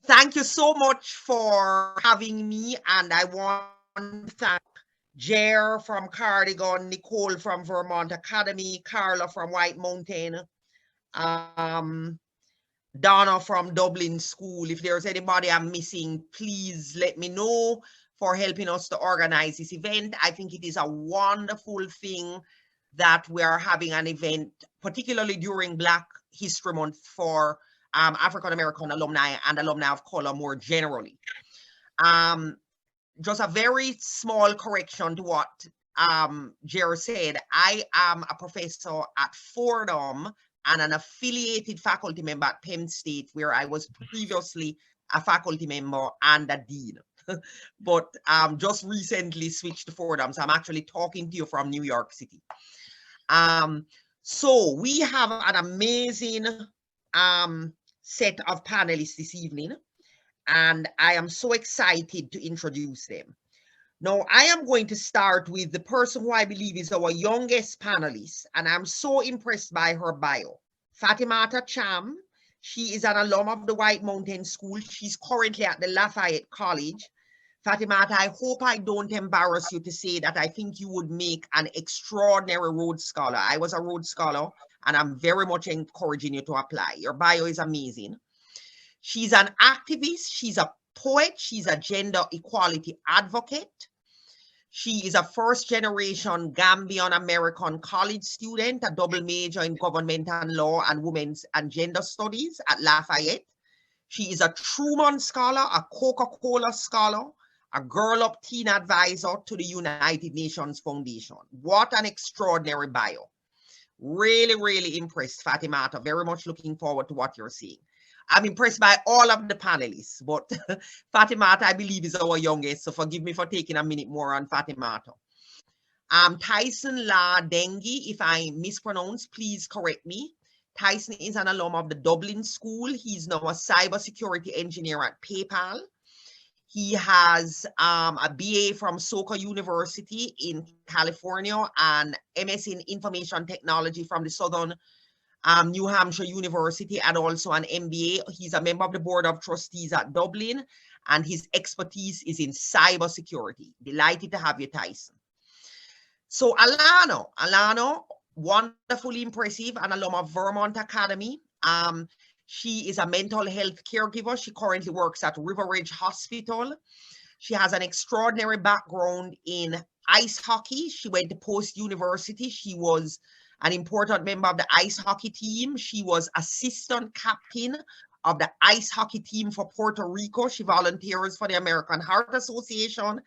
Thank you so much for having me, and I want to thank Jer from Cardigan, Nicole from Vermont Academy, Carla from White Mountain, um, Donna from Dublin School. If there's anybody I'm missing, please let me know for helping us to organize this event. I think it is a wonderful thing that we are having an event, particularly during Black History Month for African American alumni and alumni of color more generally. Um, just a very small correction to what Jerry said. I am a professor at Fordham and an affiliated faculty member at Penn State, where I was previously a faculty member and a dean. But just recently switched to Fordham. So I'm actually talking to you from New York City. Um, so we have an amazing set of panelists this evening, and I am so excited to introduce them. Now, I am going to start with the person who I believe is our youngest panelist, and I'm so impressed by her bio. Fatimata Cham, she is an alum of the White Mountain School. She's currently at the Lafayette College. Fatimata, I hope I don't embarrass you to say that I think you would make an extraordinary Rhodes Scholar. I was a Rhodes Scholar, and I'm very much encouraging you to apply. Your bio is amazing. She's an activist, she's a poet, she's a gender equality advocate. She is a first generation Gambian American college student, a double major in government and law and women's and gender studies at Lafayette. She is a Truman Scholar, a Coca-Cola Scholar, a Girl Up Teen Advisor to the United Nations Foundation. What an extraordinary bio. Really, really impressed, Fatimata. Very much looking forward to what you're seeing. I'm impressed by all of the panelists, but Fatimata, I believe, is our youngest, so forgive me for taking a minute more on Fatimata. Tyson La Dengi, if I mispronounce, please correct me. Tyson is an alum of the Dublin School. He's now a cybersecurity engineer at PayPal. He has a BA from Soka University in California and MS in Information Technology from the Southern New Hampshire University, and also an MBA. He's a member of the Board of Trustees at Dublin, and his expertise is in cybersecurity. Delighted to have you, Tyson. So Alana, wonderfully impressive, an alum of Vermont Academy. She is a mental health caregiver. She currently works at River Ridge Hospital. She has an extraordinary background in ice hockey. She went to Post University. She was an important member of the ice hockey team. She was assistant captain of the ice hockey team for Puerto Rico. She volunteers for the American Heart Association,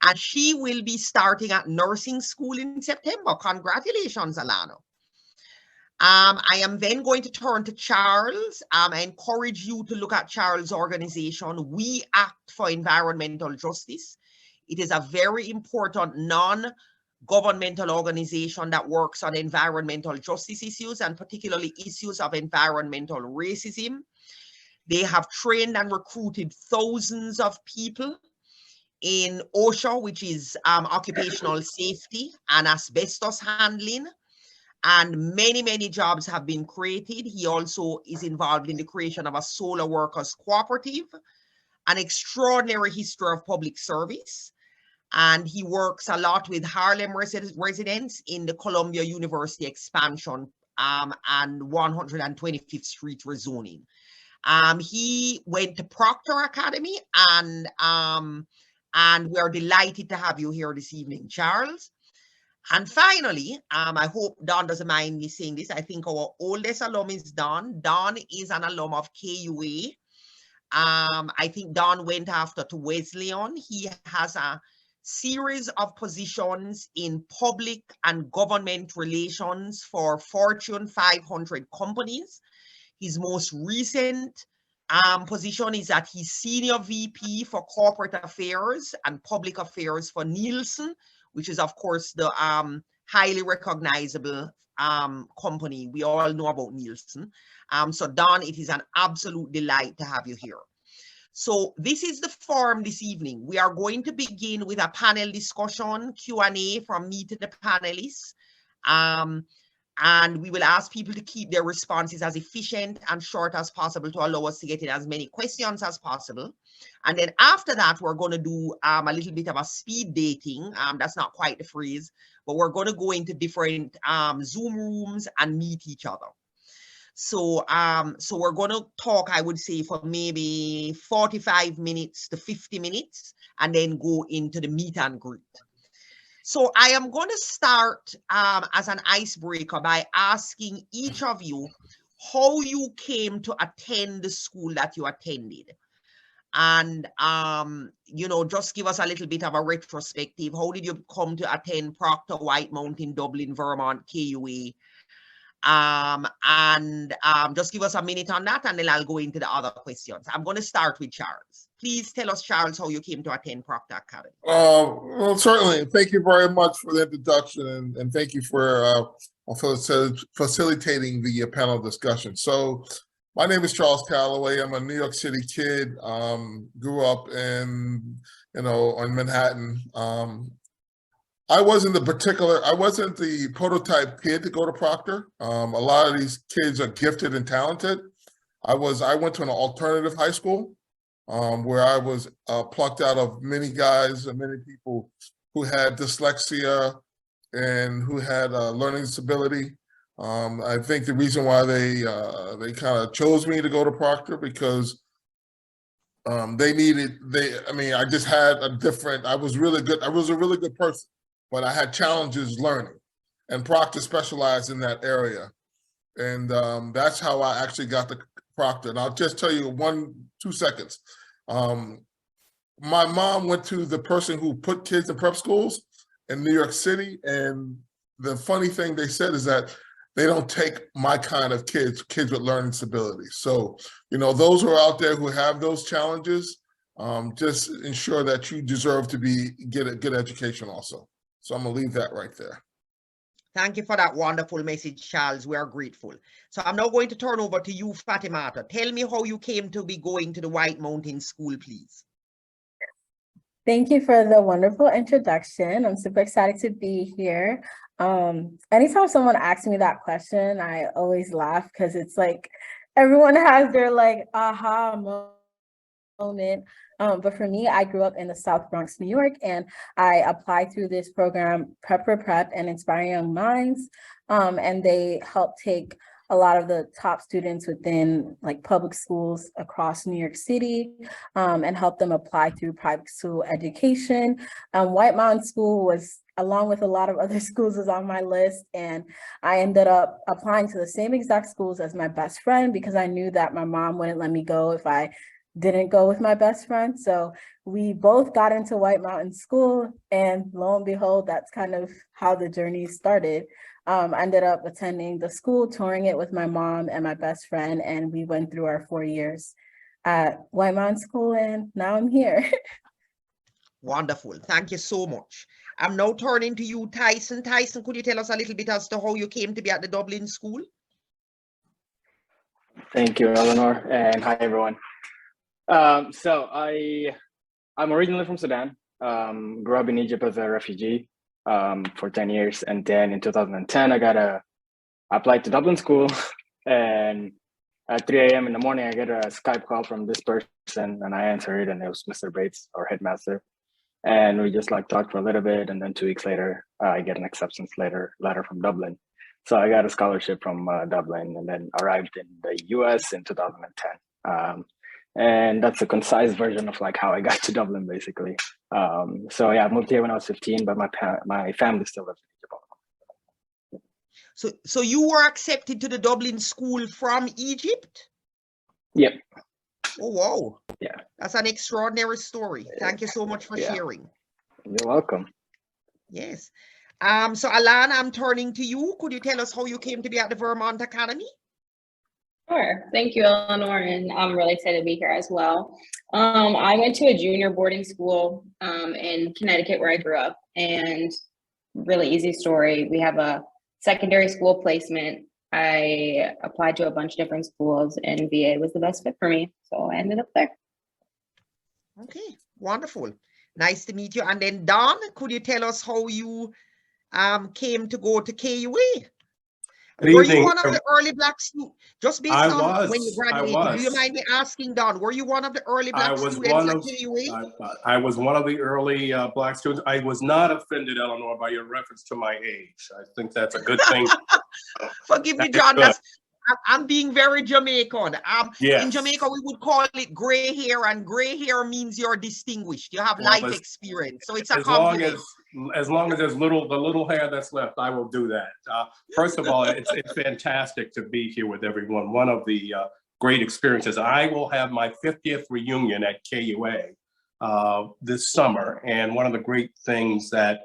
and she will be starting at nursing school in September. Congratulations, Alana. I am then going to turn to Charles. I encourage you to look at Charles' organization, We Act for Environmental Justice. It is a very important non-governmental organization that works on environmental justice issues and particularly issues of environmental racism. They have trained and recruited thousands of people in OSHA, which is occupational safety and asbestos handling. And many, many jobs have been created. He also is involved in the creation of a solar workers cooperative, an extraordinary history of public service. And he works a lot with Harlem residents in the Columbia University expansion and 125th Street rezoning. He went to Proctor Academy, and we are delighted to have you here this evening, Charles. And finally, I hope Don doesn't mind me saying this. I think our oldest alum is Don. Don is an alum of KUA. I think Don went after to Wesleyan. He has a series of positions in public and government relations for Fortune 500 companies. His most recent position is that he's Senior VP for Corporate Affairs and Public Affairs for Nielsen, which is, of course, the highly recognizable company. We all know about Nielsen. So, Don, it is an absolute delight to have you here. So this is the forum this evening. We are going to begin with a panel discussion, Q&A from me to the panelists. And we will ask people to keep their responses as efficient and short as possible to allow us to get in as many questions as possible. And then after that, we're going to do a little bit of a speed dating. That's not quite the phrase, but we're going to go into different Zoom rooms and meet each other. So, so we're going to talk, I would say, for maybe 45 minutes to 50 minutes, and then go into the meet and greet. So I am going to start as an icebreaker by asking each of you how you came to attend the school that you attended. And, you know, just give us a little bit of a retrospective. How did you come to attend Proctor, White Mountain, Dublin, Vermont, KUA? Just give us a minute on that, and then I'll go into the other questions. I'm going to start with Charles. Please tell us, Charles, how you came to attend Proctor Academy. Well, certainly. Thank you very much for the introduction, and thank you for facilitating the panel discussion. So my name is Charles Calloway. I'm a New York City kid. Grew up in, on Manhattan. I wasn't the prototype kid to go to Proctor. A lot of these kids are gifted and talented. I went to an alternative high school where I was plucked out of many guys and many people who had dyslexia and who had learning disability. I think the reason why they kind of chose me to go to Proctor because I just had I was really good. I was a really good person, but I had challenges learning, and Proctor specialized in that area. And that's how I actually got to Proctor. And I'll just tell you 2 seconds. My mom went to the person who put kids in prep schools in New York City. And the funny thing they said is that they don't take my kind of kids with learning disabilities. So, those who are out there who have those challenges, just ensure that you deserve to get a good education also. So I'm gonna leave that right there. Thank you for that wonderful message, Charles. We are grateful. So I'm now going to turn over to you, Fatimata. Tell me how you came to be going to the White Mountain School, please. Thank you for the wonderful introduction. I'm super excited to be here. Anytime someone asks me that question, I always laugh because it's like everyone has their aha moment. But for me, I grew up in the South Bronx, New York, and I applied through this program, Prep for Prep and Inspiring Young Minds. And they help take a lot of the top students within public schools across New York City and help them apply through private school education. White Mountain School was, along with a lot of other schools, was on my list. And I ended up applying to the same exact schools as my best friend because I knew that my mom wouldn't let me go if I didn't go with my best friend. So we both got into White Mountain School, and lo and behold, that's kind of how the journey started. I ended up attending the school, touring it with my mom and my best friend, and we went through our 4 years at White Mountain School, and now I'm here. Wonderful. Thank you so much. I'm now turning to you, Tyson. Tyson, could you tell us a little bit as to how you came to be at the Dublin School? Thank you, Eleanor, and hi, everyone. So I'm originally from Sudan, grew up in Egypt as a refugee for 10 years. And then in 2010, I applied to Dublin School, and at 3 a.m. in the morning, I get a Skype call from this person, and I answer it, and it was Mr. Bates, our headmaster. And we just talked for a little bit, and then 2 weeks later, I get an acceptance letter from Dublin. So I got a scholarship from Dublin, and then arrived in the US in 2010. And that's a concise version of how I got to Dublin, basically. So yeah, I moved here when I was 15, but my family still lives in Egypt. So you were accepted to the Dublin School from Egypt? Yep. Oh, wow. Yeah. That's an extraordinary story. Thank you so much for sharing. You're welcome. Yes. So Alana, I'm turning to you. Could you tell us how you came to be at the Vermont Academy? Sure. Thank you, Eleanor, and I'm really excited to be here as well. I went to a junior boarding school in Connecticut where I grew up, and really easy story. We have a secondary school placement. I applied to a bunch of different schools, and VA was the best fit for me, so I ended up there. Okay, wonderful. Nice to meet you. And then Don, could you tell us how you came to go to KUA? Good Were you evening. one of the early Black students? Just based on when you I graduated, do you was. mind me asking, Don, were you one of the early Black students at KUA? I was one of the early Black students. I was not offended, Eleanor, by your reference to my age. I think that's a good thing. Forgive me, That is John. good. I'm being very Jamaican. Yes. In Jamaica, we would call it gray hair, and gray hair means you're distinguished. You have Well, life experience, so it's a as long compliment. as there's the little hair that's left, I will do that. First of all, it's fantastic to be here with everyone. One of the great experiences. I will have my 50th reunion at KUA this summer, and one of the great things that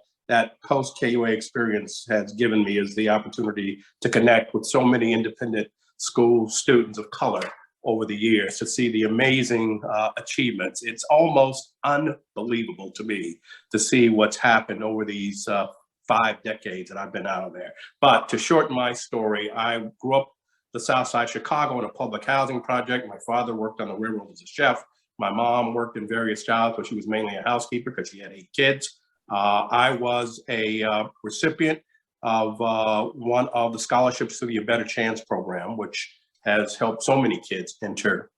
post KUA experience has given me is the opportunity to connect with so many independent school students of color over the years, to see the amazing achievements. It's almost unbelievable to me to see what's happened over these 5 decades that I've been out of there. But to shorten my story, I grew up the South Side Chicago in a public housing project. My father worked on the railroad as a chef. My mom worked in various jobs, but she was mainly a housekeeper because she had 8 kids. I was a recipient of one of the scholarships through the A Better Chance program, which has helped so many kids enter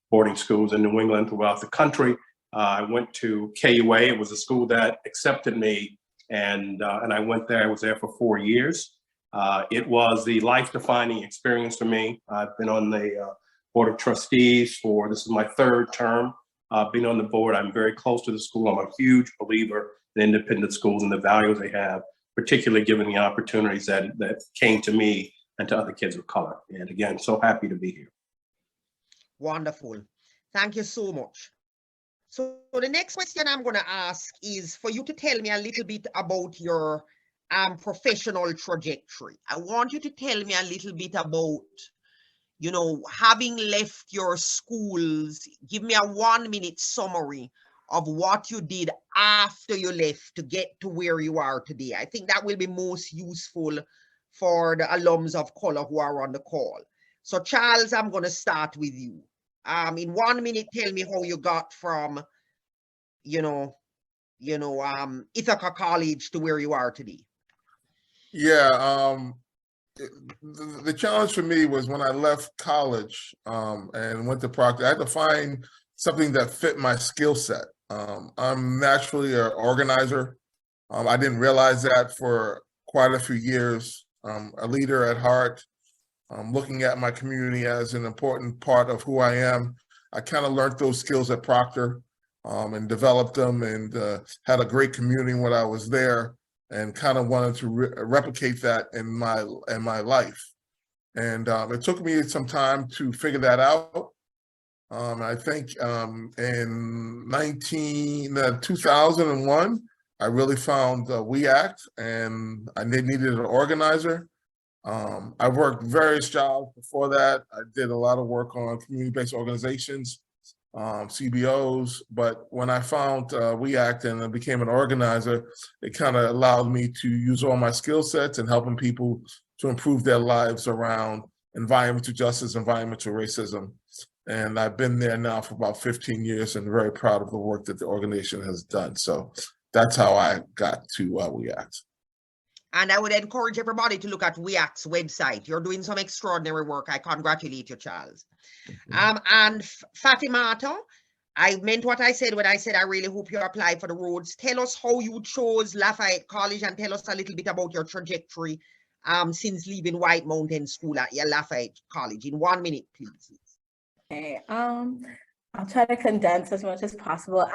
boarding schools in New England throughout the country. I went to KUA. It was a school that accepted me, and I went there. I was there for 4 years. It was the life-defining experience for me. I've been on the Board of Trustees this is my 3rd term. Being on the board, I'm very close to the school. I'm a huge believer in independent schools and the values they have, particularly given the opportunities that came to me and to other kids of color. And again, so happy to be here. Wonderful. Thank you so much. So the next question I'm going to ask is for you to tell me a little bit about your professional trajectory. I want you to tell me a little bit about, you know, having left your schools. Give me a 1-minute summary of what you did after you left to get to where you are today. I think that will be most useful for the alums of color who are on the call. So Charles, I'm going to start with you. In 1 minute, tell me how you got from, Ithaca College to where you are today. Yeah, the challenge for me was when I left college and went to Proctor, I had to find something that fit my skill set. I'm naturally an organizer. I didn't realize that for quite a few years. A leader at heart, looking at my community as an important part of who I am. I kind of learned those skills at Proctor and developed them, and had a great community when I was there, and kind of wanted to replicate that in my life. And it took me some time to figure that out. I think in 2001, I really found We Act, and I needed an organizer. I worked various jobs before that. I did a lot of work on community-based organizations, CBOs, but when I found We Act and I became an organizer, it kind of allowed me to use all my skill sets and helping people to improve their lives around environmental justice, environmental racism. And I've been there now for about 15 years and very proud of the work that the organization has done. So that's how I got to We Act. And I would encourage everybody to look at We Act's website. You're doing some extraordinary work. I congratulate you, Charles. And Fatimata, I meant what I said when I said I really hope you apply for the Rhodes. Tell us how you chose Lafayette College and tell us a little bit about your trajectory since leaving White Mountain School at your Lafayette College. In 1 minute, please. Okay, I'll try to condense as much as possible.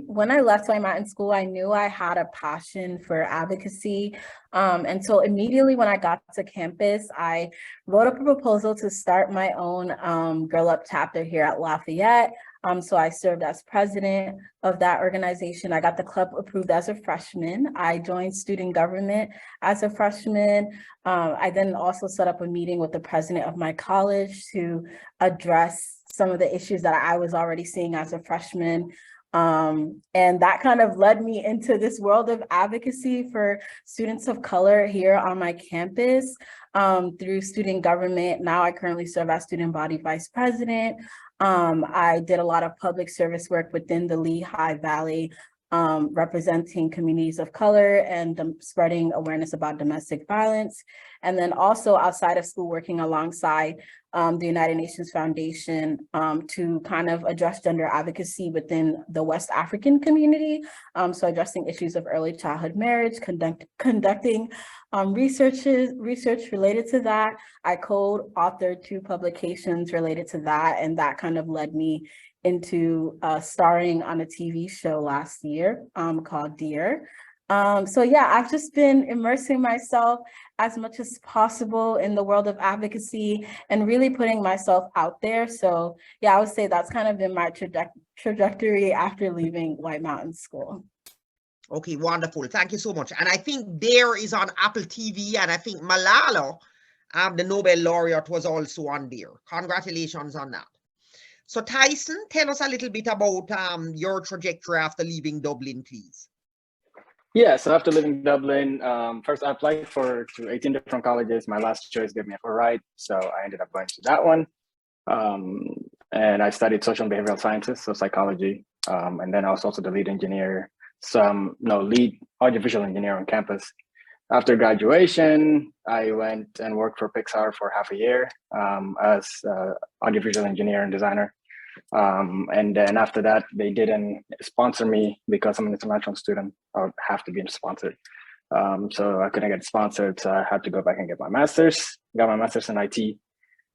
When I left White Mountain School, I knew I had a passion for advocacy. And so immediately when I got to campus, I wrote up a proposal to start my own Girl Up chapter here at Lafayette. So I served as president of that organization. I got the club approved as a freshman. I joined student government as a freshman. I then also set up a meeting with the president of my college to address some of the issues that I was already seeing as a freshman. And that kind of led me into this world of advocacy for students of color here on my campus through student government. Now I currently serve as student body vice president. I did a lot of public service work within the Lehigh Valley representing communities of color and spreading awareness about domestic violence. And then also outside of school, working alongside the United Nations Foundation to kind of address gender advocacy within the West African community. So addressing issues of early childhood marriage, conducting research related to that. I co-authored 2 publications related to that, and that kind of led me into starring on a TV show last year called Dear. So yeah, I've just been immersing myself as much as possible in the world of advocacy and really putting myself out there. So yeah, I would say that's kind of been my trajectory after leaving White Mountain School. Okay, wonderful. Thank you so much. And I think Dare is on Apple TV, and I think Malala, the Nobel laureate, was also on Dare. Congratulations on that. So Tyson, tell us a little bit about your trajectory after leaving Dublin, please. Yeah, so after leaving Dublin, first I applied to 18 different colleges. My last choice gave me a full ride, so I ended up going to that one. And I studied social and behavioral sciences, so psychology. And then I was also the lead audiovisual engineer on campus. After graduation, I went and worked for Pixar for half a year as audiovisual engineer and designer. And then after that, they didn't sponsor me because I'm an international student. I would have to be sponsored. So I couldn't get sponsored, so I had to go back and get my master's. Got my master's in IT.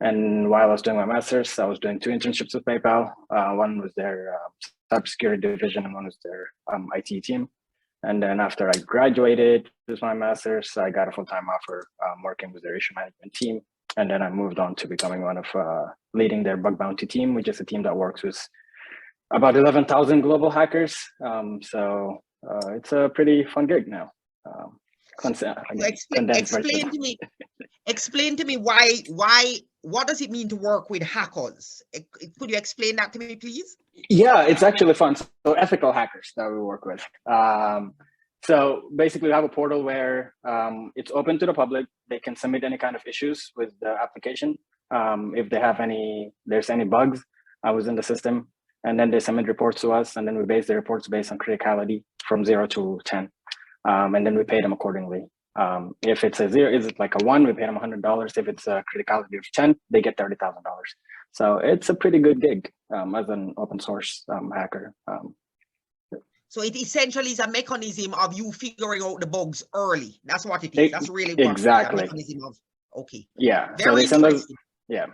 And while I was doing my master's, I was doing 2 internships with PayPal. One was their cybersecurity division, and one was their IT team. And then after I graduated with my master's, I got a full-time offer working with their issue management team. And then I moved on to becoming leading their bug bounty team, which is a team that works with about 11,000 global hackers. So it's a pretty fun gig now. Explain to me why, what does it mean to work with hackers? Could you explain that to me, please? Yeah, it's actually fun. So ethical hackers that we work with. So basically we have a portal where it's open to the public. They can submit any kind of issues with the application. If they have there's any bugs within the system, and then they submit reports to us, and then we base the reports based on criticality from 0 to 10. And then we pay them accordingly. If it's a 0, is it like a 1, we pay them $100. If it's a criticality of 10, they get $30,000. So it's a pretty good gig as an open source hacker. So it essentially is a mechanism of you figuring out the bugs early. That's what it is. That's really what exactly. A mechanism of, okay. Yeah. Very so they send us, yeah.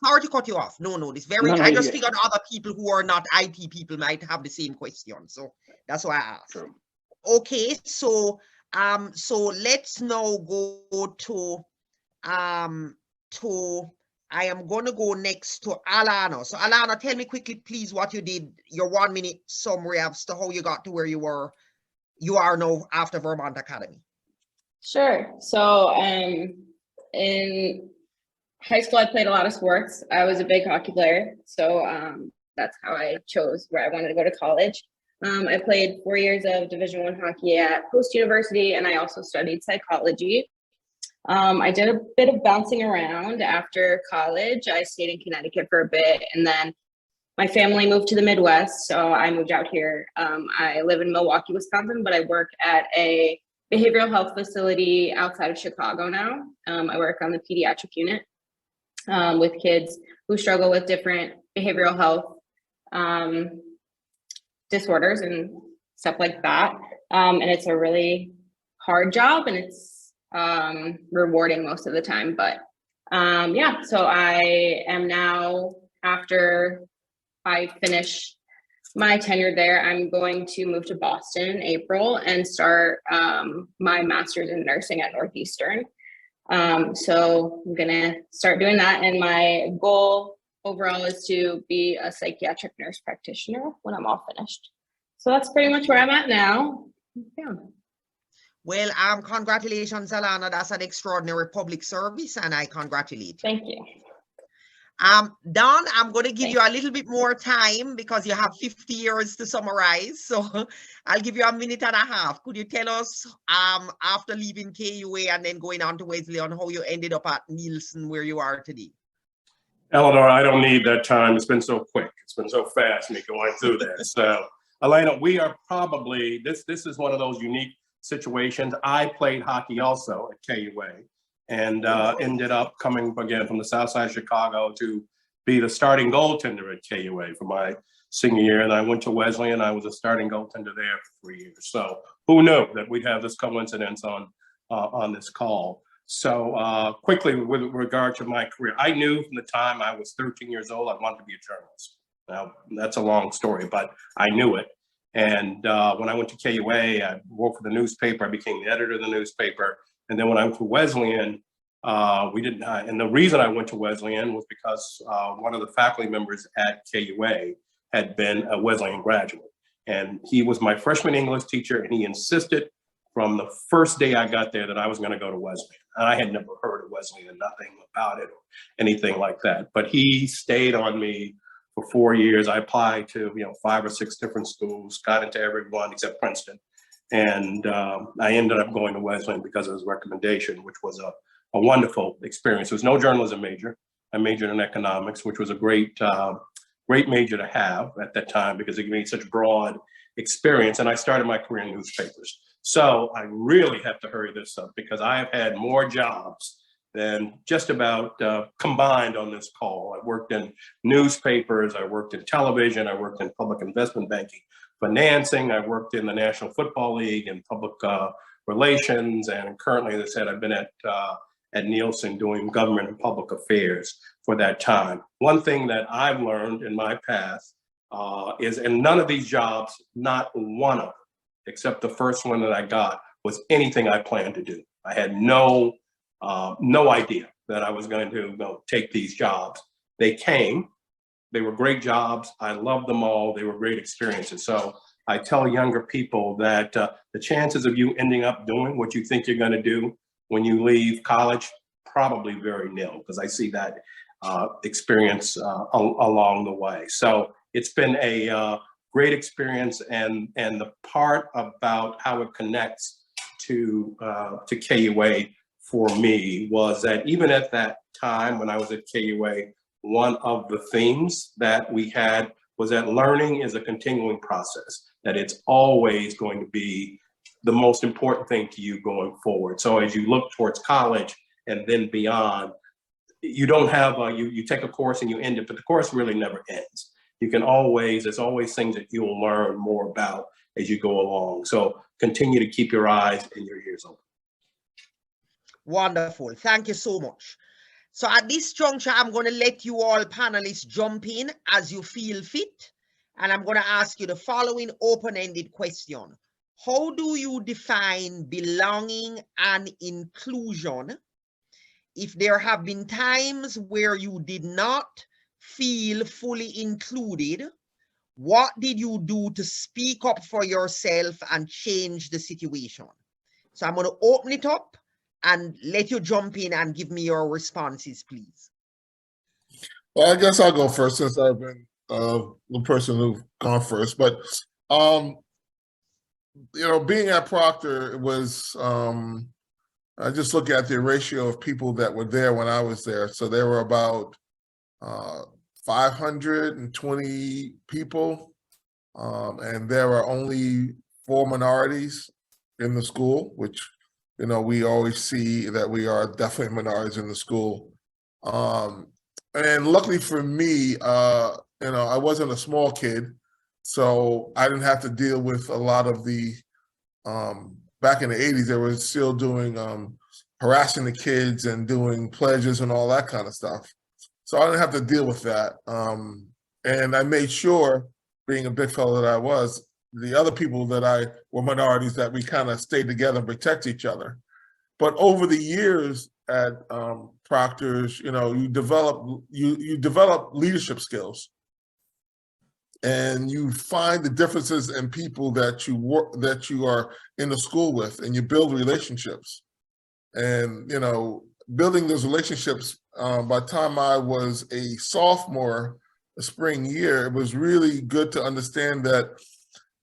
Sorry to cut you off. No, this very. I just figured other people who are not IT people might have the same question, so that's why I asked. True. Okay, so let's now go to I am going to go next to Alana. So Alana, tell me quickly, please, what you did, your 1-minute summary as to how you got to where you are now after Vermont Academy. Sure. So in high school, I played a lot of sports. I was a big hockey player. So that's how I chose where I wanted to go to college. I played 4 years of Division I hockey at Post University, and I also studied psychology. I did a bit of bouncing around after college. I stayed in Connecticut for a bit, and then my family moved to the Midwest, so I moved out here. I live in Milwaukee, Wisconsin, but I work at a behavioral health facility outside of Chicago now. I work on the pediatric unit with kids who struggle with different behavioral health disorders and stuff like that. And it's a really hard job, and it's rewarding most of the time. But yeah, so I am now, after I finish my tenure there, I'm going to move to Boston in April and start my master's in nursing at Northeastern. So I'm gonna start doing that, and my goal overall is to be a psychiatric nurse practitioner when I'm all finished. So that's pretty much where I'm at now. Yeah. Well, congratulations, Alana. That's an extraordinary public service, and I congratulate you. Thank you. Don, I'm going to give you a little bit more time because you have 50 years to summarize. So I'll give you a minute and a half. Could you tell us, after leaving KUA and then going on to Wesleyan, how you ended up at Nielsen, where you are today? Eleanor, I don't need that time. It's been so quick. It's been so fast me going through that. So Alana, we are probably, this is one of those unique situations. I played hockey also at KUA and ended up coming again from the South Side of Chicago to be the starting goaltender at KUA for my senior year. And I went to Wesleyan. I was a starting goaltender there for 3 years. So who knew that we'd have this coincidence on this call. So quickly, with regard to my career, I knew from the time I was 13 years old, I wanted to be a journalist. Now, that's a long story, but I knew it. And when I went to KUA, I worked for the newspaper. I became the editor of the newspaper. And then when I went to Wesleyan, and the reason I went to Wesleyan was because one of the faculty members at KUA had been a Wesleyan graduate. And he was my freshman English teacher, and he insisted from the first day I got there that I was going to go to Wesleyan. And I had never heard of Wesleyan, nothing about it or anything like that. But he stayed on me for 4 years. I applied to 5 or 6 different schools, got into every one except Princeton. And I ended up going to Wesleyan because of his recommendation, which was a wonderful experience. There was no journalism major. I majored in economics, which was a great major to have at that time because it gave me such broad experience. And I started my career in newspapers. So I really have to hurry this up because I have had more jobs than just about combined on this call. I worked in newspapers, I worked in television, I worked in public investment banking, financing, I worked in the National Football League and public relations, and currently, as I said, I've been at Nielsen doing government and public affairs for that time. One thing that I've learned in my path is, and none of these jobs, not one of them, except the first one that I got, was anything I planned to do. I had no idea that I was going to take these jobs. They came, they were great jobs. I loved them all. They were great experiences. So I tell younger people that the chances of you ending up doing what you think you're going to do when you leave college, probably very nil, because I see that experience along the way. So it's been a great experience, and the part about how it connects to KUA for me was that even at that time when I was at KUA, one of the themes that we had was that learning is a continuing process, that it's always going to be the most important thing to you going forward. So as you look towards college and then beyond, you don't have you take a course and you end it, but the course really never ends. You can always, there's always things that you'll learn more about as you go along. So continue to keep your eyes and your ears open. Wonderful. Thank you so much. So at this juncture, I'm going to let you all panelists jump in as you feel fit. And I'm going to ask you the following open-ended question. How do you define belonging and inclusion? If there have been times where you did not feel fully included, what did you do to speak up for yourself and change the situation? So I'm going to open it up and let you jump in and give me your responses, please. Well, I guess I'll go first since I've been the person who's gone first. But, being at Proctor, it was, I just look at the ratio of people that were there when I was there. So there were about 520 people, and there are only 4 minorities in the school, which, we always see that we are definitely minorities in the school. And luckily for me, I wasn't a small kid, so I didn't have to deal with a lot of the, back in the 80s, they were still doing, harassing the kids and doing pledges and all that kind of stuff. So I didn't have to deal with that. And I made sure, being a big fellow that I was, the other people that were minorities, that we kind of stayed together and protect each other. But over the years at Proctor's, you develop leadership skills, and you find the differences in people that you are in the school with, and you build relationships. And building those relationships. By the time I was a sophomore, the spring year, it was really good to understand that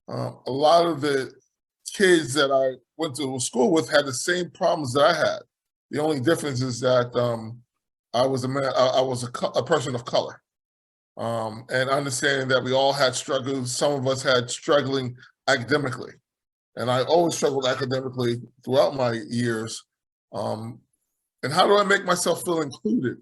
a lot of the kids that I went to school with had the same problems that I had. The only difference is that I was a man. I was a person of color, and understanding that we all had struggles. Some of us had struggling academically. And I always struggled academically throughout my years. And how do I make myself feel included?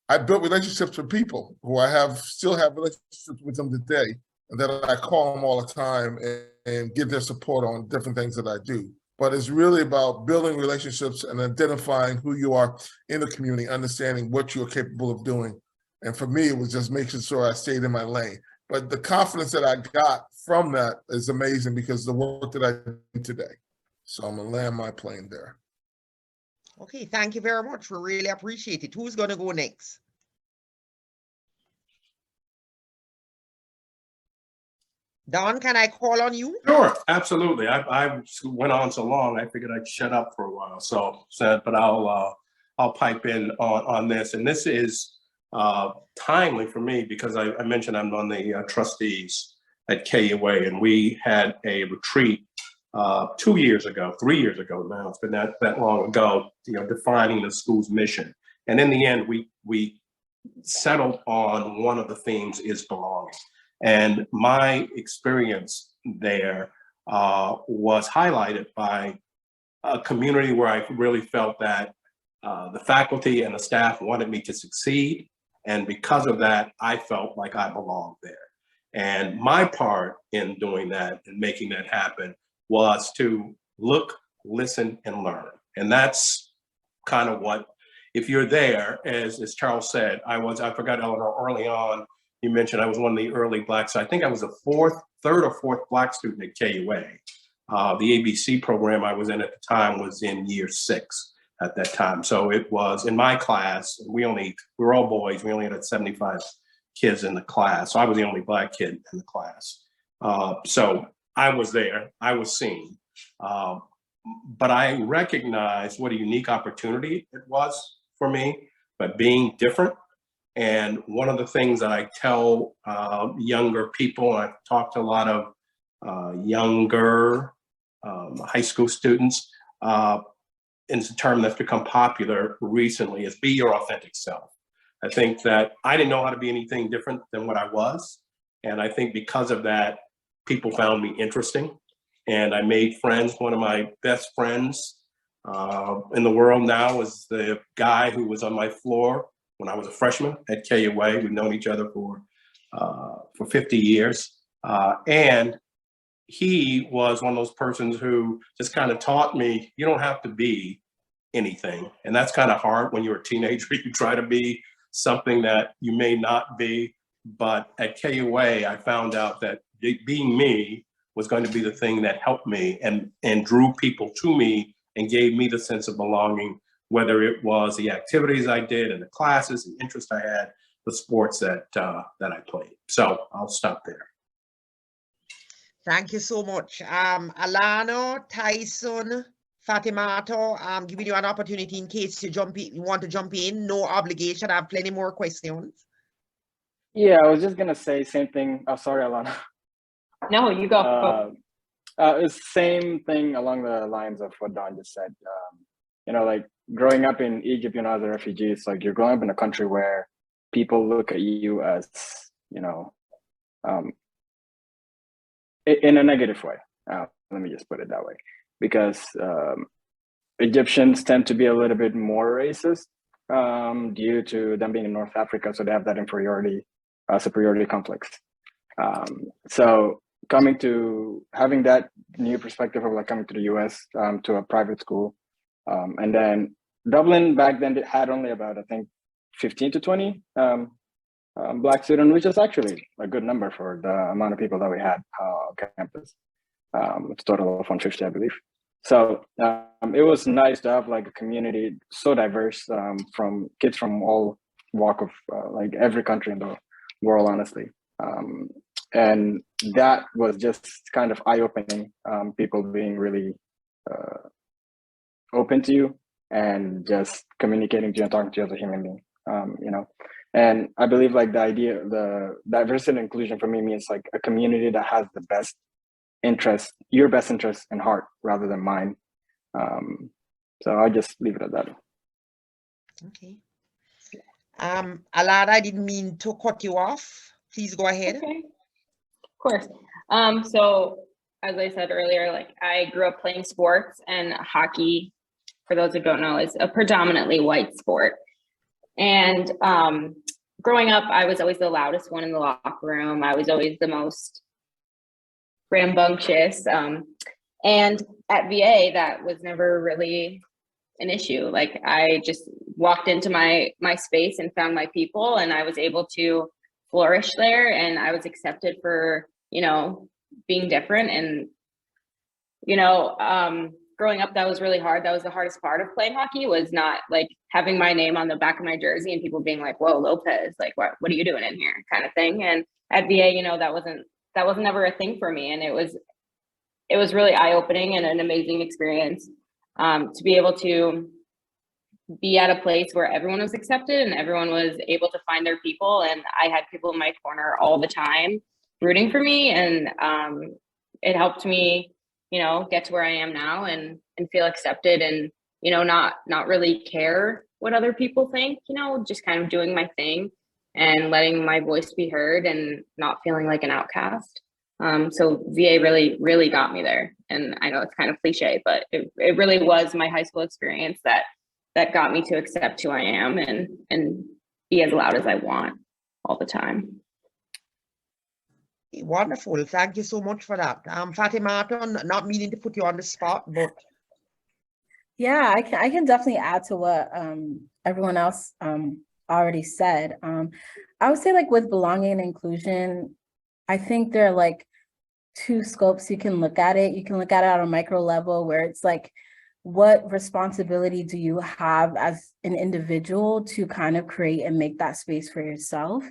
I built relationships with people who still have relationships with them today, and that I call them all the time and get their support on different things that I do. But it's really about building relationships and identifying who you are in the community, understanding what you're capable of doing. And for me, it was just making sure I stayed in my lane. But the confidence that I got from that is amazing because the work that I do today. So I'm gonna land my plane there. Okay, thank you very much. We really appreciate it. Who's gonna go next? Don, can I call on you? Sure, absolutely. I went on so long, I figured I'd shut up for a while. But I'll pipe in on this, and this is timely for me because I mentioned I'm on the trustees at KUA, and we had a retreat 3 years ago now. It's been that long ago. Defining the school's mission, and in the end, we settled on one of the themes is belonging. And my experience there was highlighted by a community where I really felt that the faculty and the staff wanted me to succeed. And because of that, I felt like I belonged there. And my part in doing that and making that happen was to look, listen, and learn. And that's kind of what, if you're there, as Charles said, I forgot, Eleanor, early on, you mentioned I was one of the early Blacks. I think I was the third or fourth Black student at KUA. The ABC program I was in at the time was in year 6 at that time. So it was in my class, we were all boys. We only had 75 kids in the class. So I was the only Black kid in the class. So I was there, I was seen. But I recognized what a unique opportunity it was for me, but being different. And one of the things that I tell younger people, I've talked to a lot of younger high school students, and it's a term that's become popular recently, is be your authentic self. I think that I didn't know how to be anything different than what I was. And I think because of that, people found me interesting. And I made friends. One of my best friends in the world now is the guy who was on my floor when I was a freshman at KUA. We've known each other for 50 years. And he was one of those persons who just kind of taught me, you don't have to be anything. And that's kind of hard when you're a teenager. You try to be something that you may not be. But at KUA, I found out that being me was going to be the thing that helped me and drew people to me and gave me the sense of belonging, whether it was the activities I did and the classes, the interest I had, the sports that I played. So I'll stop there. Thank you so much. Alana, Tyson, Fatimato, I'm giving you an opportunity in case you want to jump in. No obligation. I have plenty more questions. Yeah, I was just gonna say same thing. Oh, sorry, Alana. No, you go. It's same thing along the lines of what Don just said. Like growing up in Egypt, as a refugee, it's like you're growing up in a country where people look at you as, in a negative way. Let me just put it that way, because Egyptians tend to be a little bit more racist due to them being in North Africa, so they have that superiority complex. So having that new perspective of like coming to the US to a private school, and then Dublin back then had only about, I think, 15 to 20 Black students, which is actually a good number for the amount of people that we had on campus. It's a total of 150, I believe. So it was nice to have like a community so diverse, from kids from all walk of like every country in the world, honestly. And that was just kind of eye-opening, people being really open to you and just communicating to you and talking to you as a human being, And I believe like the diversity and inclusion for me means like a community that has the best interest, your best interest in heart rather than mine. So I'll just leave it at that. Okay. Alana, I didn't mean to cut you off. Please go ahead. Okay, of course. So as I said earlier, like I grew up playing sports, and hockey, for those who don't know, is a predominantly white sport. And growing up, I was always the loudest one in the locker room. I was always the most rambunctious. And at VA, that was never really an issue. Like I just walked into my space and found my people, and I was able to flourish there, and I was accepted for, being different. And, growing up, that was really hard. That was the hardest part of playing hockey, was not like having my name on the back of my jersey and people being like, whoa, Lopez, like, what are you doing in here, kind of thing. And at VA, that wasn't ever a thing for me. And it was really eye-opening and an amazing experience, to be able to be at a place where everyone was accepted and everyone was able to find their people. And I had people in my corner all the time rooting for me. And it helped me, get to where I am now and feel accepted, and, not really care what other people think, just kind of doing my thing and letting my voice be heard and not feeling like an outcast. So VA really, really got me there. And I know it's kind of cliche, but it really was my high school experience that got me to accept who I am and be as loud as I want all the time. Wonderful. Thank you so much for that. Fatima, not meaning to put you on the spot, but yeah, I can definitely add to what everyone else already said. I would say, like, with belonging and inclusion, I think there are like two scopes you can look at it. You can look at it on a micro level, where it's like, what responsibility do you have as an individual to kind of create and make that space for yourself?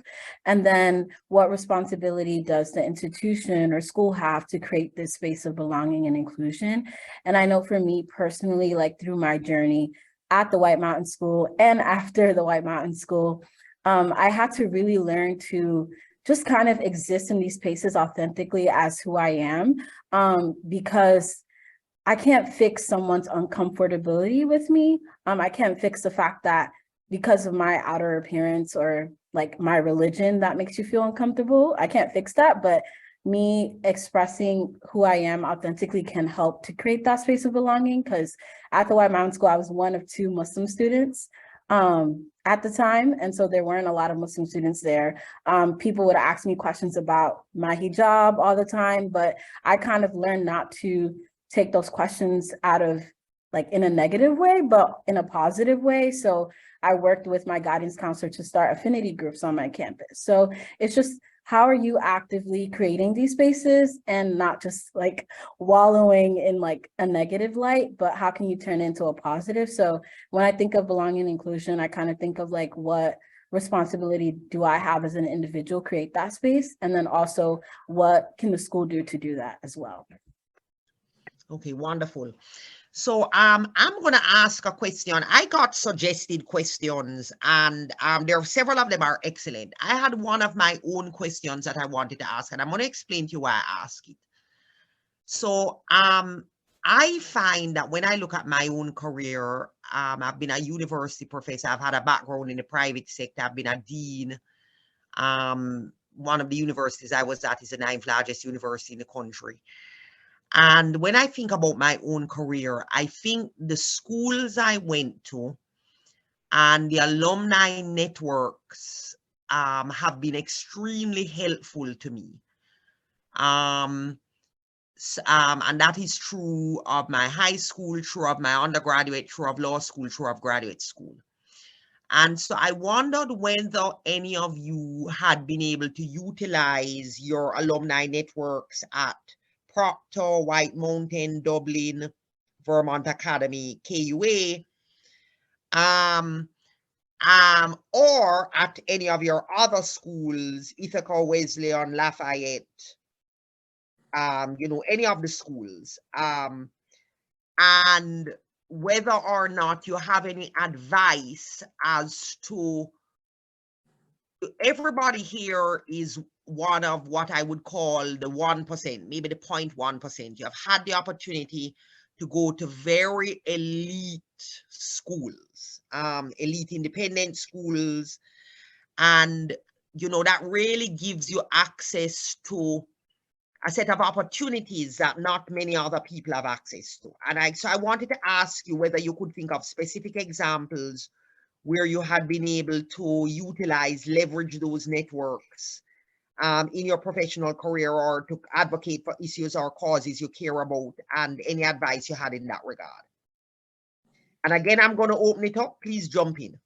And then what responsibility does the institution or school have to create this space of belonging and inclusion? And I know for me personally, like through my journey at the White Mountain School and after the White Mountain School, I had to really learn to just kind of exist in these spaces authentically as who I am, because I can't fix someone's uncomfortability with me. I can't fix the fact that because of my outer appearance or like my religion that makes you feel uncomfortable. I can't fix that, but me expressing who I am authentically can help to create that space of belonging. Because at the White Mountain School, I was one of 2 Muslim students at the time. And so there weren't a lot of Muslim students there. People would ask me questions about my hijab all the time, but I kind of learned not to take those questions out of like in a negative way, but in a positive way. So I worked with my guidance counselor to start affinity groups on my campus. So it's just, how are you actively creating these spaces and not just like wallowing in like a negative light, but how can you turn it into a positive? So when I think of belonging and inclusion, I kind of think of like, what responsibility do I have as an individual create that space? And then also, what can the school do to do that as well? Okay, wonderful. So I'm going to ask a question. I got suggested questions, and there are several of them are excellent. I had one of my own questions that I wanted to ask, and I'm going to explain to you why I ask it. So I find that when I look at my own career, I've been a university professor. I've had a background in the private sector. I've been a dean. One of the universities I was at is the 9th largest university in the country. And when I think about my own career, I think the schools I went to and the alumni networks have been extremely helpful to me. And that is true of my high school, true of my undergraduate, true of law school, true of graduate school. And so I wondered whether any of you had been able to utilize your alumni networks at Proctor, White Mountain, Dublin, Vermont Academy, KUA, or at any of your other schools, Ithaca, Wesleyan, Lafayette, any of the schools, and whether or not you have any advice as to, everybody here is one of what I would call the 1%, maybe the 0.1%. You have had the opportunity to go to very elite schools, elite independent schools. And, you know, that really gives you access to a set of opportunities that not many other people have access to. And so I wanted to ask you whether you could think of specific examples where you had been able to utilize, leverage those networks in your professional career, or to advocate for issues or causes you care about, and any advice you had in that regard. And again, I'm going to open it up. Please jump in,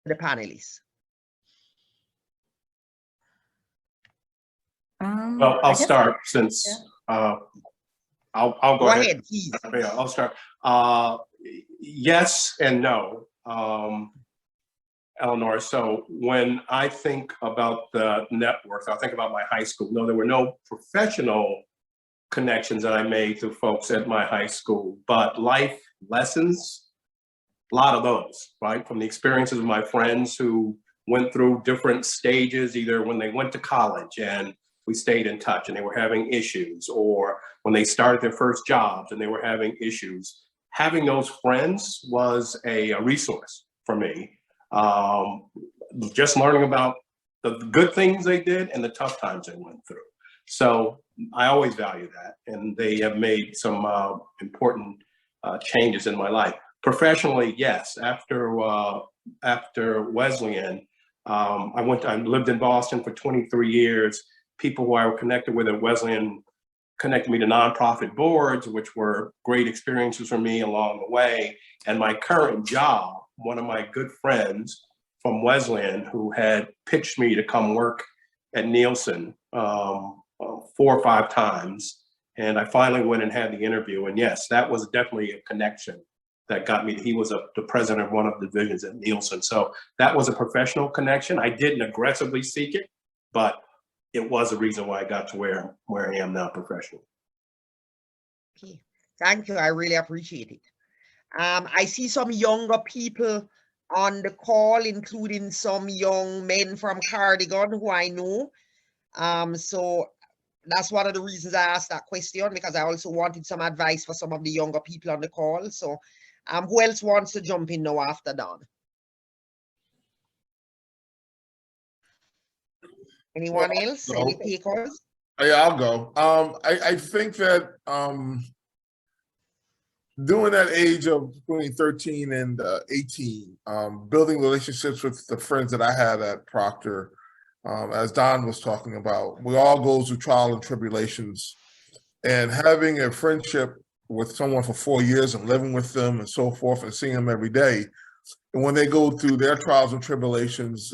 the panelists. Well, I'll start since I'll go ahead. Please. Yeah, I'll start. Yes and no, Eleanor. So when I think about the networks, I think about my high school. No, there were no professional connections that I made to folks at my high school, but life lessons, a lot of those, right? From the experiences of my friends who went through different stages, either when they went to college and we stayed in touch and they were having issues, or when they started their first jobs and they were having issues. Having those friends was a resource for me. Just learning about the good things they did and the tough times they went through. So I always value that, and they have made some important changes in my life. Professionally, yes. After Wesleyan, I lived in Boston for 23 years. People who I were connected with at Wesleyan connected me to nonprofit boards, which were great experiences for me along the way. And my current job, one of my good friends from Wesleyan who had pitched me to come work at Nielsen 4 or 5 times. And I finally went and had the interview. And yes, that was definitely a connection that got me. He was the president of one of the divisions at Nielsen. So that was a professional connection. I didn't aggressively seek it, but it was a reason why I got to where I am now professionally. Okay, thank you. I really appreciate it. I see some younger people on the call, including some young men from Cardigan who I know. So that's one of the reasons I asked that question, because I also wanted some advice for some of the younger people on the call. So who else wants to jump in now after Don? Anyone else? No. Any takers? Yeah, I'll go. I think that during that age of between 13 and 18, building relationships with the friends that I had at Proctor, as Don was talking about, we all go through trial and tribulations, and having a friendship with someone for 4 years and living with them and so forth and seeing them every day, and when they go through their trials and tribulations,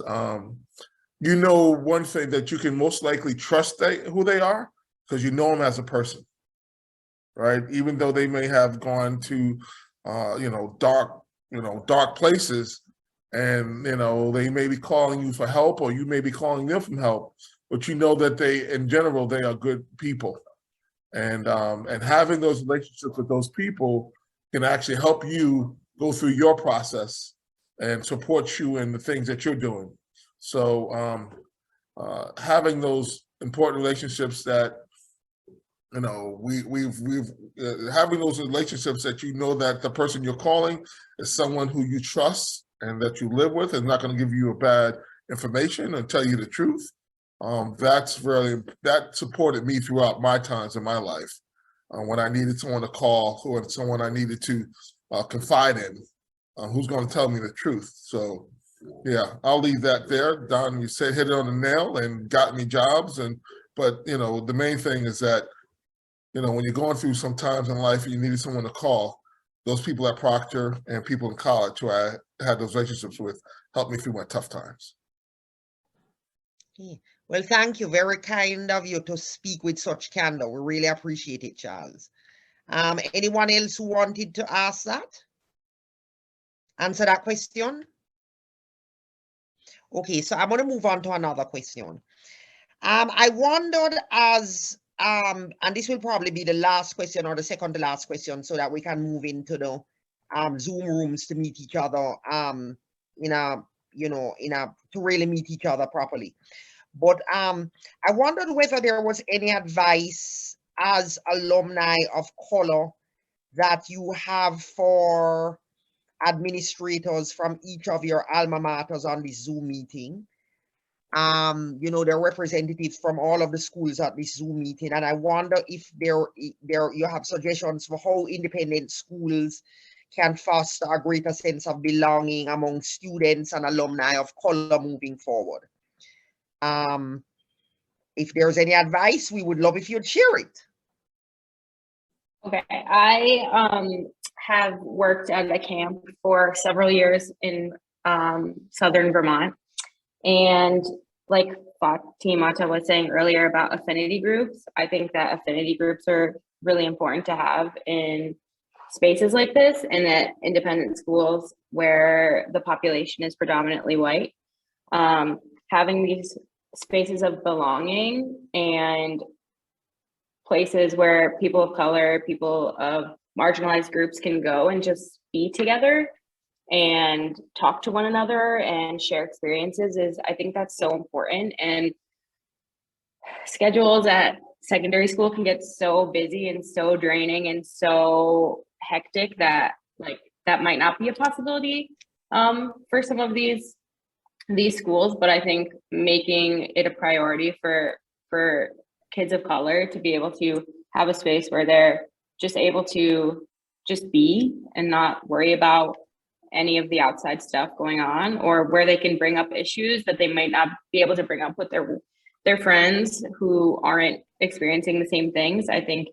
you know one thing, that you can most likely trust who they are, because you know them as a person, right? Even though they may have gone to, dark places, and they may be calling you for help, or you may be calling them for help, but you know that in general, they are good people, and having those relationships with those people can actually help you go through your process and support you in the things that you're doing. So having those important relationships that, having those relationships that you know that the person you're calling is someone who you trust and that you live with and not going to give you a bad information and tell you the truth. That supported me throughout my times in my life when I needed someone to call, or someone I needed to confide in, who's going to tell me the truth. So yeah, I'll leave that there. Don, you said hit it on the nail and got me jobs. But the main thing is that, when you're going through some times in life and you needed someone to call, those people at Proctor and people in college who I had those relationships with helped me through my tough times. Okay. Well, thank you. Very kind of you to speak with such candor. We really appreciate it, Charles. Anyone else who wanted to ask that? Answer that question? Okay, so I'm going to move on to another question. I wondered and this will probably be the last question, or the second to last question, so that we can move into the Zoom rooms to meet each other, to really meet each other properly. But I wondered whether there was any advice as alumni of color that you have for administrators from each of your alma maters on this Zoom meeting. You know, there are representatives from all of the schools at this Zoom meeting, and I wonder if there you have suggestions for how independent schools can foster a greater sense of belonging among students and alumni of color moving forward. If there's any advice, we would love if you'd share it. Okay, I have worked at a camp for several years in southern Vermont, and like Fatimata was saying earlier about affinity groups, I think that affinity groups are really important to have in spaces like this and at independent schools where the population is predominantly white. Having these spaces of belonging and places where people of color, people of marginalized groups can go and just be together and talk to one another and share experiences I think that's so important. And schedules at secondary school can get so busy and so draining and so hectic that that might not be a possibility for some of these schools, but I think making it a priority for kids of color to be able to have a space where they're just able to just be and not worry about any of the outside stuff going on, or where they can bring up issues that they might not be able to bring up with their friends who aren't experiencing the same things. I think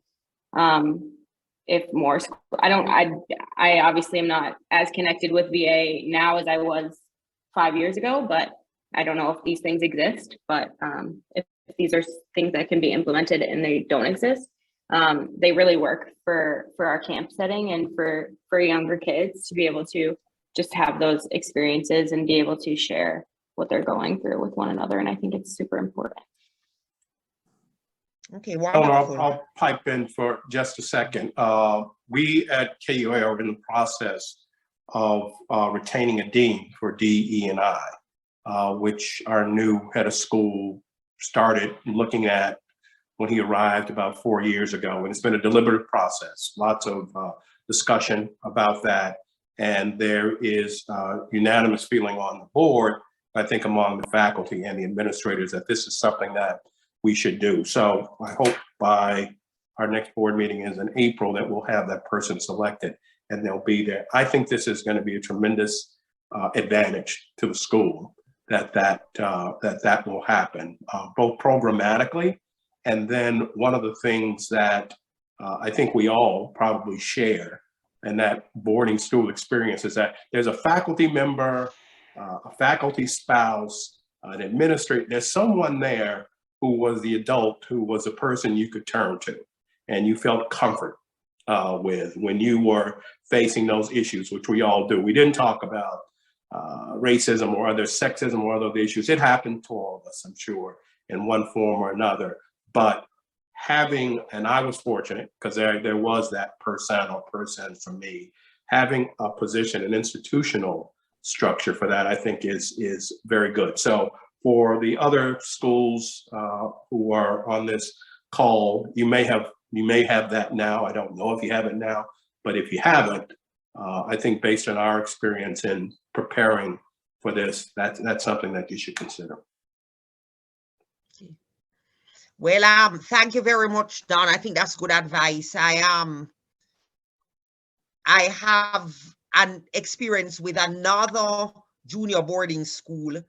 if more, I obviously am not as connected with VA now as I was 5 years ago, but I don't know if these things exist, but if these are things that can be implemented and they don't exist, they really work for our camp setting and for younger kids to be able to just have those experiences and be able to share what they're going through with one another. And I think it's super important. Okay, wonderful. I'll pipe in for just a second. We at KUA are in the process of retaining a dean for DE&I, which our new head of school started looking at when he arrived about 4 years ago. And it's been a deliberative process, lots of discussion about that. And there is unanimous feeling on the board, I think among the faculty and the administrators, that this is something that we should do. So I hope by our next board meeting is in April that we'll have that person selected and they'll be there. I think this is going to be a tremendous advantage to the school that will happen, both programmatically. And then one of the things that I think we all probably share in that boarding school experience is that there's a faculty member, a faculty spouse, an administrator, there's someone there who was the adult, who was a person you could turn to and you felt comfort with when you were facing those issues, which we all do. We didn't talk about racism or other sexism or other issues. It happened to all of us, I'm sure, in one form or another. But having, and I was fortunate because there was that person for me, having a position, an institutional structure for that, I think is very good. So for the other schools who are on this call, you may have that now. I don't know if you have it now, but if you haven't, I think based on our experience in preparing for this, that's something that you should consider. Well, thank you very much, Don. I think that's good advice. I have an experience with another junior boarding school.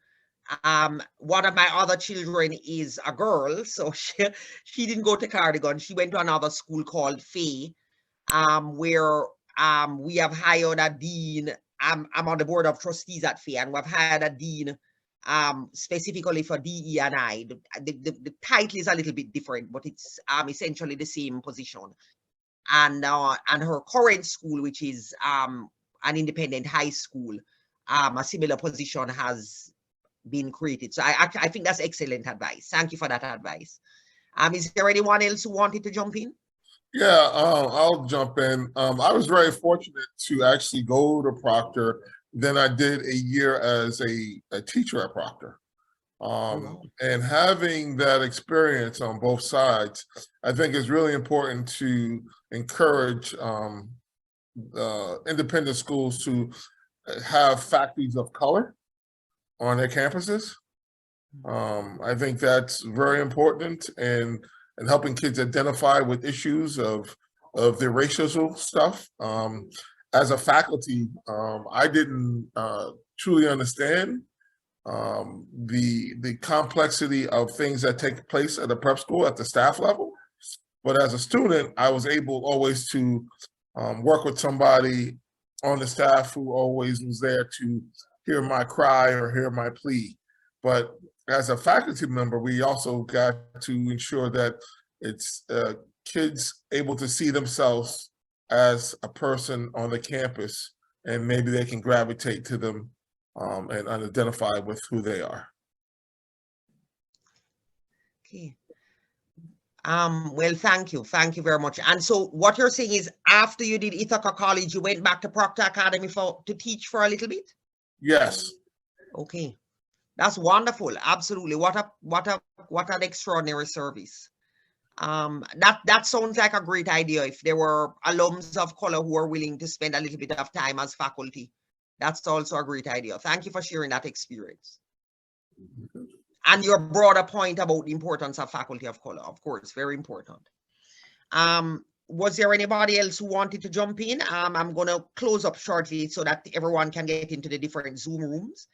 One of my other children is a girl, so she didn't go to Cardigan. She went to another school called Fay, where we have hired a dean. I'm on the board of trustees at Fay, and we've hired a dean specifically for DE&I. The title is a little bit different, but it's essentially the same position. And her current school, which is an independent high school, a similar position has been created. So I think that's excellent advice. Thank you for that advice. Is there anyone else who wanted to jump in? Yeah, I'll jump in. I was very fortunate to actually go to Proctor. Then I did a year as a teacher at Proctor. And having that experience on both sides, I think is really important to encourage independent schools to have faculties of color on their campuses. I think that's very important in helping kids identify with issues of their racial stuff. As a faculty, I didn't truly understand the complexity of things that take place at a prep school at the staff level. But as a student, I was able always to work with somebody on the staff who always was there to hear my cry or hear my plea. But as a faculty member, we also got to ensure that it's kids able to see themselves as a person on the campus, and maybe they can gravitate to them and identify with who they are. Okay. Well, thank you. Thank you very much. And so what you're saying is after you did Ithaca College, you went back to Proctor Academy to teach for a little bit? Yes. Okay. That's wonderful. Absolutely. What an extraordinary service. That sounds like a great idea. If there were alums of color who are willing to spend a little bit of time as faculty, that's also a great idea. Thank you for sharing that experience. And your broader point about the importance of faculty of color, of course, very important. Was there anybody else who wanted to jump in? I'm going to close up shortly so that everyone can get into the different Zoom rooms.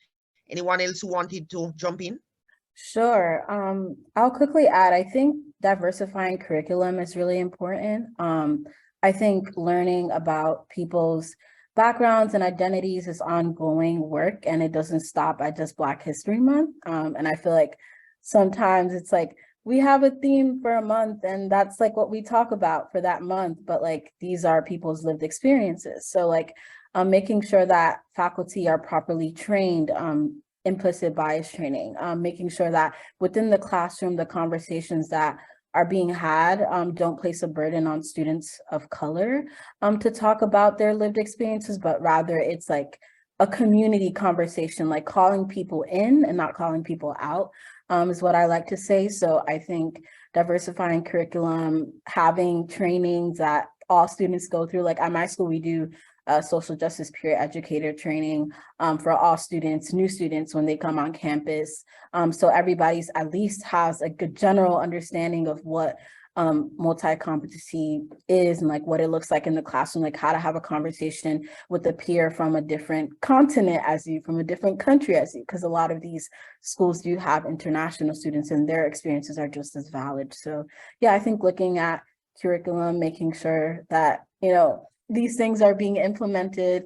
Anyone else who wanted to jump in? Sure. I'll quickly add, I think diversifying curriculum is really important. I think learning about people's backgrounds and identities is ongoing work, and it doesn't stop at just Black History Month. And I feel like sometimes it's like we have a theme for a month and that's like what we talk about for that month, but like these are people's lived experiences. So like making sure that faculty are properly trained, implicit bias training, making sure that within the classroom, the conversations that are being had don't place a burden on students of color to talk about their lived experiences, but rather it's like a community conversation, like calling people in and not calling people out is what I like to say. So I think diversifying curriculum, having trainings that all students go through, like at my school, we do social justice peer educator training for all students, new students when they come on campus. So everybody's at least has a good general understanding of what multi-competency is and like what it looks like in the classroom, like how to have a conversation with a peer from a different continent as you, from a different country as you, because a lot of these schools do have international students and their experiences are just as valid. So yeah, I think looking at curriculum, making sure that, you know, these things are being implemented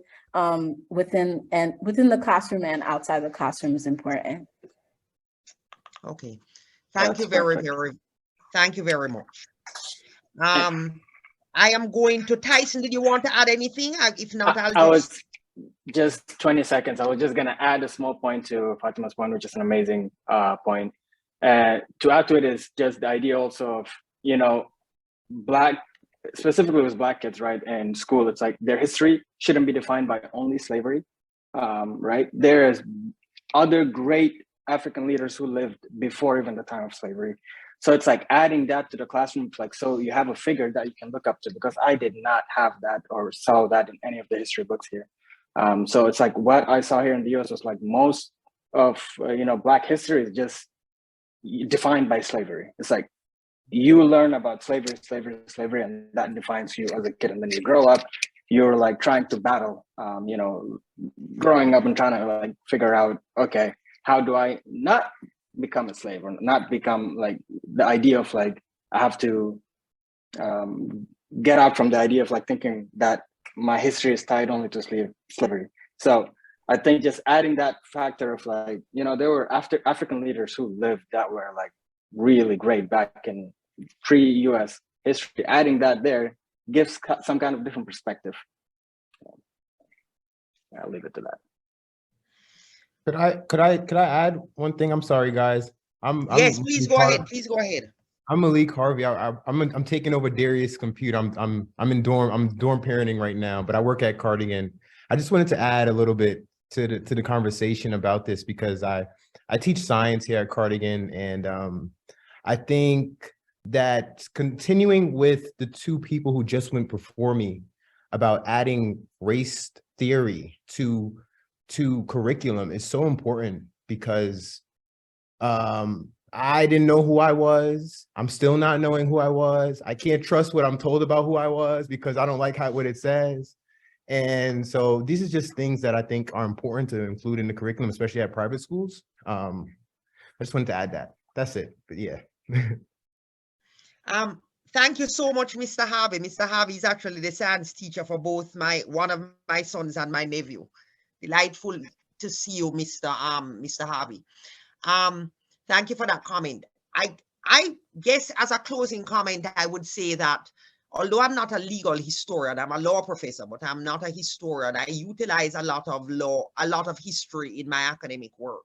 within the classroom and outside the classroom is important. Okay, thank you very much. I am going to Tyson. Did you want to add anything? If not, I was just 20 seconds. I was just going to add a small point to Fatima's point, which is an amazing point. To add to it is just the idea also of, you know, specifically with Black kids, right, in school, it's like their history shouldn't be defined by only slavery, right? There is other great African leaders who lived before even the time of slavery. So it's like adding that to the classroom, like, so you have a figure that you can look up to, because I did not have that or saw that in any of the history books here. So it's like what I saw here in the US was like most of, you know, Black history is just defined by slavery. It's like, you learn about slavery, and that defines you as a kid. And then you grow up, you're like trying to battle, you know, growing up and trying to like figure out, okay, how do I not become a slave or not become like the idea of like, I have to get out from the idea of like thinking that my history is tied only to slavery. So I think just adding that factor of like, you know, there were African leaders who lived that were like really great back in pre-US history. Adding that there gives some kind of different perspective. I'll leave it to that. Could I add one thing? I'm sorry, guys. Yes, please go ahead. Please go ahead. I'm Malik Harvey. I'm taking over Darius' computer. I'm dorm parenting right now, but I work at Cardigan. I just wanted to add a little bit to the conversation about this, because I teach science here at Cardigan, and I think that continuing with the two people who just went before me, about adding race theory to curriculum is so important, because I didn't know who I was. I'm still not knowing who I was. I can't trust what I'm told about who I was because I don't like what it says. And so these are just things that I think are important to include in the curriculum, especially at private schools. I just wanted to add that. That's it. But yeah. Thank you so much, Mr. Harvey. Mr. Harvey is actually the science teacher for both one of my sons and my nephew. Delightful to see you, Mr. Harvey. Thank you for that comment. I guess as a closing comment, I would say that although I'm not a legal historian, I'm a law professor, but I'm not a historian. I utilize a lot of law, a lot of history in my academic work.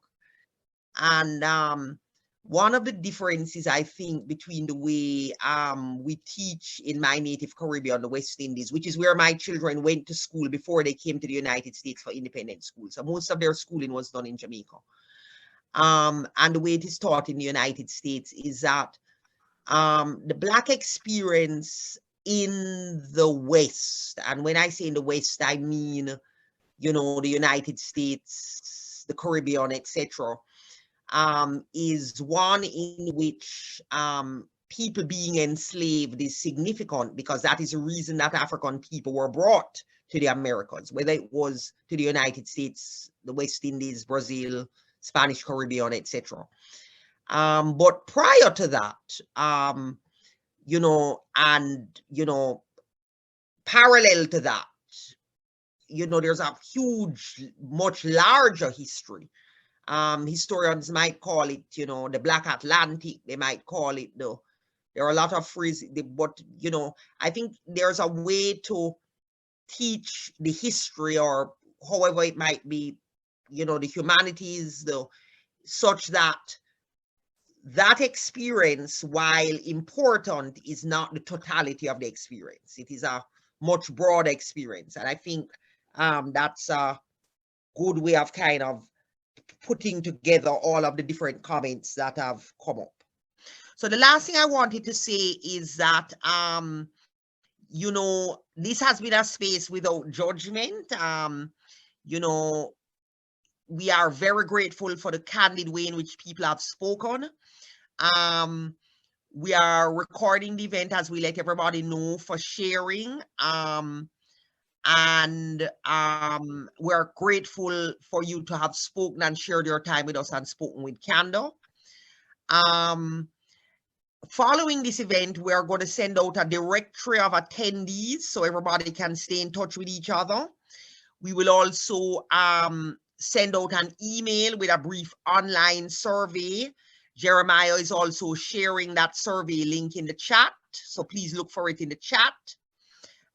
And one of the differences, I think, between the way we teach in my native Caribbean, the West Indies, which is where my children went to school before they came to the United States for independent school. So most of their schooling was done in Jamaica. And the way it is taught in the United States is that the Black experience in the West, and when I say in the West, I mean, you know, the United States, the Caribbean, etc., is one in which people being enslaved is significant, because that is the reason that African people were brought to the Americas, whether it was to the United States, the West Indies, Brazil, Spanish Caribbean, etc. But prior to that, you know, and, you know, parallel to that, you know, there's a huge, much larger history. Historians might call it, you know, the Black Atlantic. They might call it there are a lot of phrases, but, you know, I think there's a way to teach the history, or however it might be, you know, the humanities, such that that experience, while important, is not the totality of the experience. It is a much broader experience. And I think that's a good way of kind of putting together all of the different comments that have come up. So the last thing I wanted to say is that, you know, this has been a space without judgment. You know, we are very grateful for the candid way in which people have spoken. We are recording the event, as we let everybody know, for sharing. And we're grateful for you to have spoken and shared your time with us and spoken with candor. Following this event, we are going to send out a directory of attendees so everybody can stay in touch with each other. We will also send out an email with a brief online survey. Jeremiah is also sharing that survey link in the chat, so please look for it in the chat.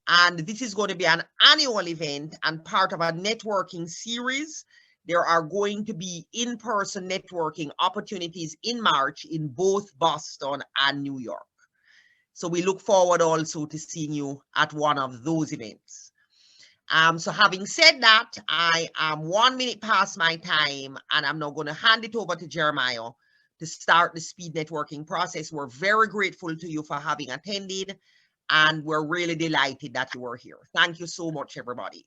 And this is going to be an annual event and part of a networking series. There are going to be in-person networking opportunities in March in both Boston and New York. So we look forward also to seeing you at one of those events. So having said that, I am 1 minute past my time, and I'm now going to hand it over to Jeremiah to start the speed networking process. We're very grateful to you for having attended, and we're really delighted that you were here. Thank you so much, everybody.